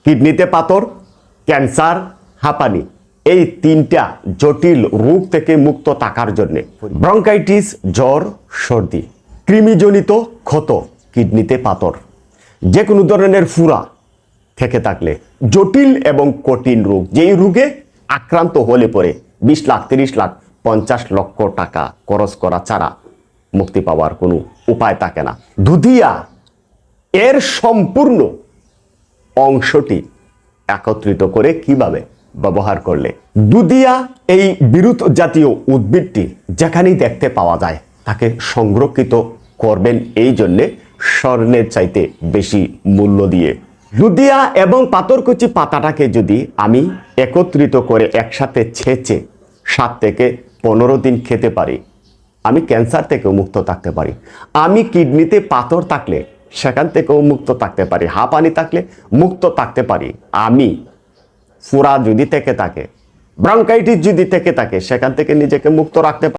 কিডনিতে পাথর, ক্যান্সার, হাঁপানি, এই তিনটা জটিল রোগ থেকে মুক্ত থাকার জন্য ব্রঙ্কাইটিস, জ্বর, সর্দি, কৃমিজনিত ক্ষত, কিডনিতে পাথর, যে কোনো ধরনের ফুরা থেকে থাকলে, জটিল এবং কঠিন রোগ, যেই রোগে আক্রান্ত হলে পরে 20 লাখ, 30 লাখ, 50 লক্ষ টাকা খরচ করা ছাড়া মুক্তি পাওয়ার কোনো উপায় থাকে না। দুধিয়া এর সম্পূর্ণ অংশটি একত্রিত করে কিভাবে ব্যবহার করলে দুধিয়া এই বিরুৎ জাতীয় উদ্ভিদটি যেখানেই দেখতে পাওয়া যায় তাকে সংরক্ষিত করবেন, এই জন্যে স্বর্ণের চাইতে বেশি মূল্য দিয়ে। দুধিয়া এবং পাথরকুচি পাতাটাকে যদি আমি একত্রিত করে একসাথে ছেঁচে 7 থেকে 15 দিন খেতে পারি, আমি ক্যান্সার থেকেও মুক্ত থাকতে পারি। আমি কিডনিতে পাথর থাকলে সেখান থেকেও মুক্ত থাকতে পারি, হাঁপানি থাকলে মুক্ত থাকতে পারি। আমি ফুরা যদি থেকে থাকে, ব্রঙ্কাইটিস যদি থেকে থাকে, সেখান থেকে নিজেকে মুক্ত রাখতে পারি।